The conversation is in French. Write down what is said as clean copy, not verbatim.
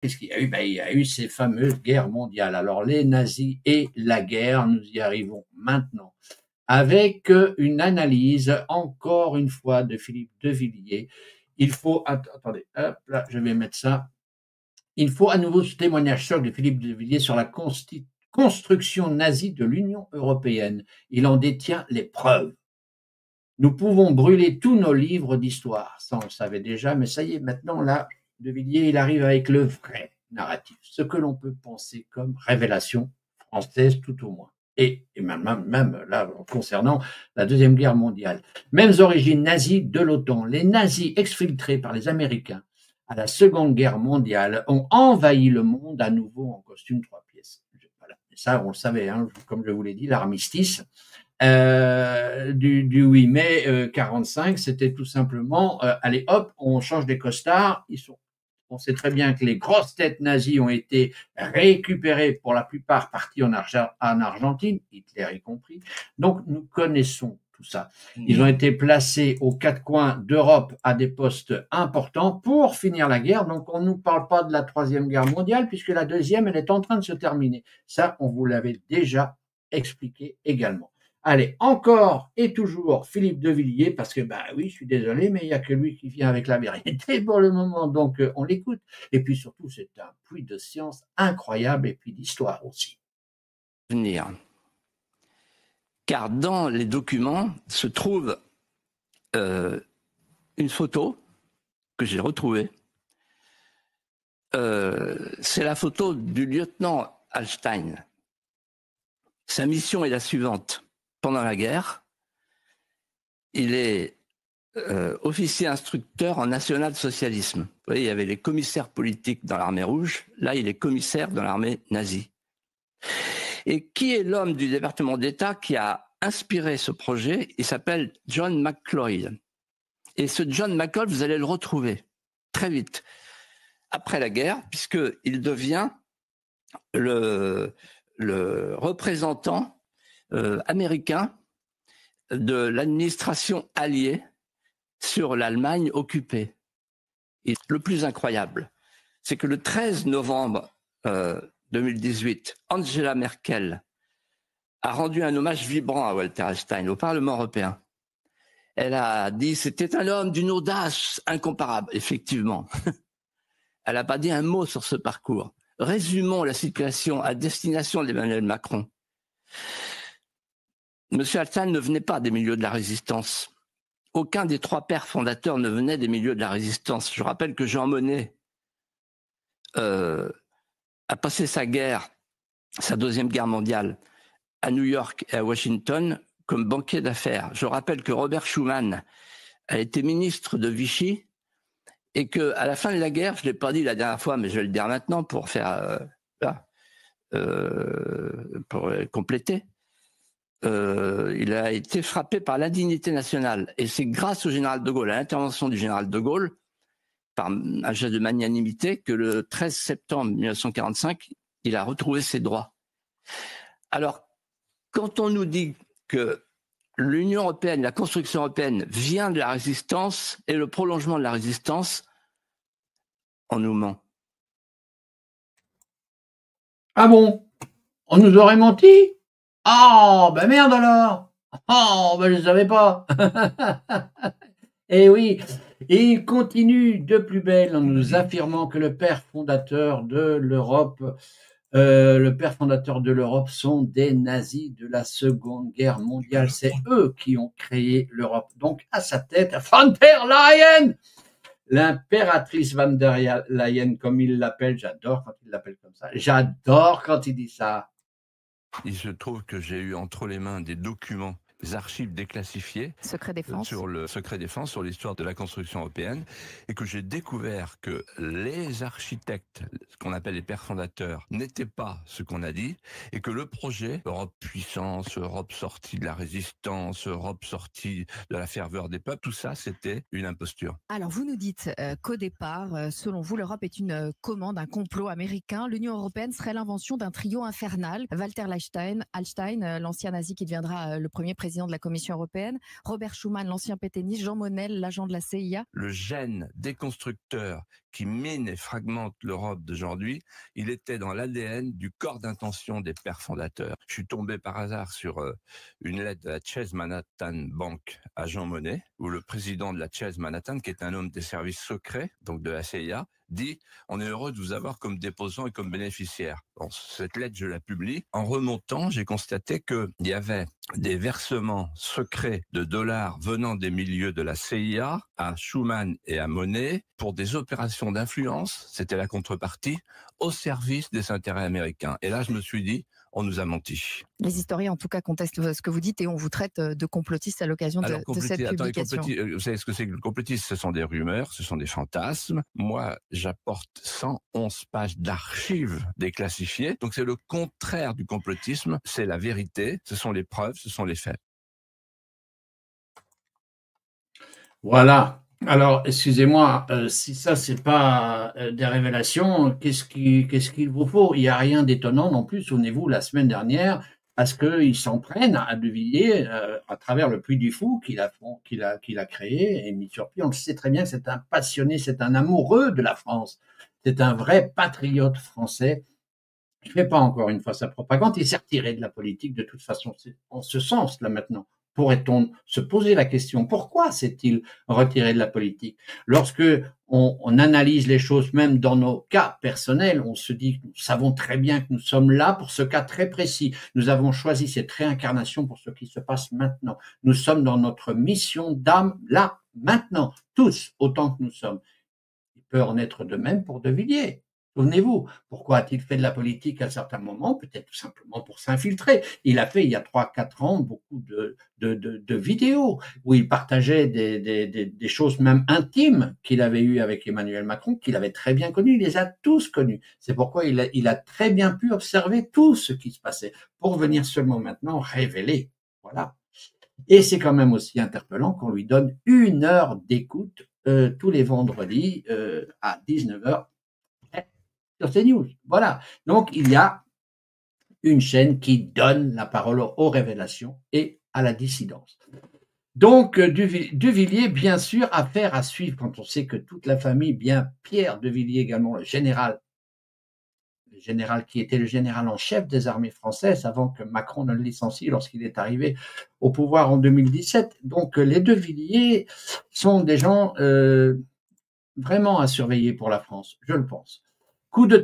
qu'est-ce qu'il y a eu? Ben, il y a eu ces fameuses guerres mondiales. Alors, les nazis et la guerre, nous y arrivons maintenant avec une analyse, encore une fois, de Philippe de Villiers. Il faut, attendez, hop, là, je vais mettre ça. Il faut à nouveau ce témoignage choc de Philippe de Villiers sur la construction nazie de l'Union européenne. Il en détient les preuves. Nous pouvons brûler tous nos livres d'histoire. Ça, on le savait déjà, mais ça y est, maintenant, là, de Villiers, il arrive avec le vrai narratif. Ce que l'on peut penser comme révélation française, tout au moins. Et même là, concernant la Deuxième Guerre mondiale. Mêmes origines nazies de l'OTAN. Les nazis exfiltrés par les Américains à la Seconde Guerre mondiale ont envahi le monde à nouveau en costume 3 pièces. Voilà. Et ça, on le savait, hein, comme je vous l'ai dit, l'armistice du 8 mai 45, c'était tout simplement, allez hop, on change des costards. On sait très bien que les grosses têtes nazies ont été récupérées, pour la plupart parties en Argentine, Hitler y compris. Donc nous connaissons tout ça. Ils ont été placés aux quatre coins d'Europe à des postes importants pour finir la guerre. Donc on ne nous parle pas de la Troisième Guerre mondiale, puisque la deuxième, elle est en train de se terminer. Ça, on vous l'avait déjà expliqué également. Allez, encore et toujours Philippe de Villiers, parce que, bah oui, je suis désolé, mais il n'y a que lui qui vient avec la vérité pour le moment, donc on l'écoute. Et puis surtout, c'est un puits de science incroyable, et puis d'histoire aussi. Venir. Car dans les documents se trouve une photo que j'ai retrouvée. C'est la photo du lieutenant Hallstein. Sa mission est la suivante. Pendant la guerre, il est officier instructeur en national-socialisme. Vous voyez, il y avait les commissaires politiques dans l'armée rouge. Là, il est commissaire dans l'armée nazie. Et qui est l'homme du département d'État qui a inspiré ce projet? Il s'appelle John McCloy. Et ce John McCloy, vous allez le retrouver très vite après la guerre, puisqu'il devient le représentant américain de l'administration alliée sur l'Allemagne occupée. Et le plus incroyable, c'est que le 13 novembre 2018, Angela Merkel a rendu un hommage vibrant à Walter Hallstein au Parlement européen. Elle a dit que c'était un homme d'une audace incomparable, effectivement. Elle n'a pas dit un mot sur ce parcours. Résumons la situation à destination d'Emmanuel Macron. M. Hallstein ne venait pas des milieux de la résistance. Aucun des trois pères fondateurs ne venait des milieux de la résistance. Je rappelle que Jean Monnet a passé sa deuxième guerre mondiale, à New York et à Washington comme banquier d'affaires. Je rappelle que Robert Schuman a été ministre de Vichy et qu'à la fin de la guerre, je ne l'ai pas dit la dernière fois, mais je vais le dire maintenant pour compléter, il a été frappé par l'indignité nationale. Et c'est grâce au général de Gaulle, à l'intervention du général de Gaulle, par un geste de magnanimité, que le 13 septembre 1945, il a retrouvé ses droits. Alors, quand on nous dit que l'Union européenne, la construction européenne vient de la résistance et le prolongement de la résistance, on nous ment. Ah bon? On nous aurait menti? Oh, ben merde alors! Oh, ben je ne savais pas! Eh oui, et il continue de plus belle en nous affirmant que le père fondateur de l'Europe sont des nazis de la Seconde Guerre mondiale. C'est eux qui ont créé l'Europe. Donc, à sa tête, von der Leyen, l'impératrice von der Leyen, comme il l'appelle. J'adore quand il l'appelle comme ça. J'adore quand il dit ça. Il se trouve que j'ai eu entre les mains des documents, des archives déclassifiées Secret défense. sur le secret défense, sur l'histoire de la construction européenne, et que j'ai découvert que les architectes, ce qu'on appelle les pères fondateurs, n'étaient pas ce qu'on a dit, et que le projet Europe puissance, Europe sortie de la résistance, Europe sortie de la ferveur des peuples, tout ça c'était une imposture. Alors vous nous dites qu'au départ, selon vous, l'Europe est une commande, un complot américain. L'Union européenne serait l'invention d'un trio infernal. Walter Hallstein, l'ancien nazi qui deviendra le premier président de la Commission européenne, Robert Schuman, l'ancien pétainiste, Jean Monnet, l'agent de la CIA. Le gène déconstructeur qui mine et fragmente l'Europe d'aujourd'hui, il était dans l'ADN du corps d'intention des pères fondateurs. Je suis tombé par hasard sur une lettre de la Chase Manhattan Bank à Jean Monnet, où le président de la Chase Manhattan, qui est un homme des services secrets, donc de la CIA, dit « On est heureux de vous avoir comme déposant et comme bénéficiaire ». Bon, cette lettre, je la publie. En remontant, j'ai constaté qu'il y avait des versements secrets de dollars venant des milieux de la CIA à Schuman et à Monnet pour des opérations d'influence, c'était la contrepartie, au service des intérêts américains. Et là, je me suis dit, on nous a menti. Les historiens, en tout cas, contestent ce que vous dites et on vous traite de complotiste à l'occasion de cette publication. Vous savez ce que c'est que le complotisme? Ce sont des rumeurs, ce sont des fantasmes. Moi, j'apporte 111 pages d'archives déclassifiées. Donc, c'est le contraire du complotisme. C'est la vérité, ce sont les preuves, ce sont les faits. Voilà. Alors, excusez-moi, si ça, c'est pas des révélations, qu'est-ce qu'il vous faut? Il n'y a rien d'étonnant non plus. Souvenez-vous, la semaine dernière, à ce qu'ils s'en prennent à De Villiers à travers le Puy du Fou qu'il a créé et mis sur pied. On le sait très bien, c'est un passionné, c'est un amoureux de la France. C'est un vrai patriote français. Il ne fait pas encore une fois sa propagande. Il s'est retiré de la politique de toute façon. C'est en ce sens, là, maintenant. Pourrait-on se poser la question, pourquoi s'est-il retiré de la politique? Lorsque on analyse les choses, même dans nos cas personnels, on se dit que nous savons très bien que nous sommes là pour ce cas très précis. Nous avons choisi cette réincarnation pour ce qui se passe maintenant. Nous sommes dans notre mission d'âme, là, maintenant, tous, autant que nous sommes. Il peut en être de même pour De Villiers. Souvenez-vous, pourquoi a-t-il fait de la politique à certains moments? Peut-être tout simplement pour s'infiltrer. Il a fait, il y a 3-4 ans, beaucoup de vidéos où il partageait des choses même intimes qu'il avait eues avec Emmanuel Macron, qu'il avait très bien connues. Il les a tous connues. C'est pourquoi il a très bien pu observer tout ce qui se passait pour venir seulement maintenant révéler. Voilà. Et c'est quand même aussi interpellant qu'on lui donne 1 heure d'écoute tous les vendredis à 19h. Sur CNews. Voilà. Donc, il y a une chaîne qui donne la parole aux révélations et à la dissidence. Donc, De Villiers, bien sûr, affaire à suivre quand on sait que toute la famille, bien Pierre De Villiers également, le général qui était le général en chef des armées françaises avant que Macron ne le licencie lorsqu'il est arrivé au pouvoir en 2017. Donc, les De Villiers sont des gens vraiment à surveiller pour la France, je le pense. Coup de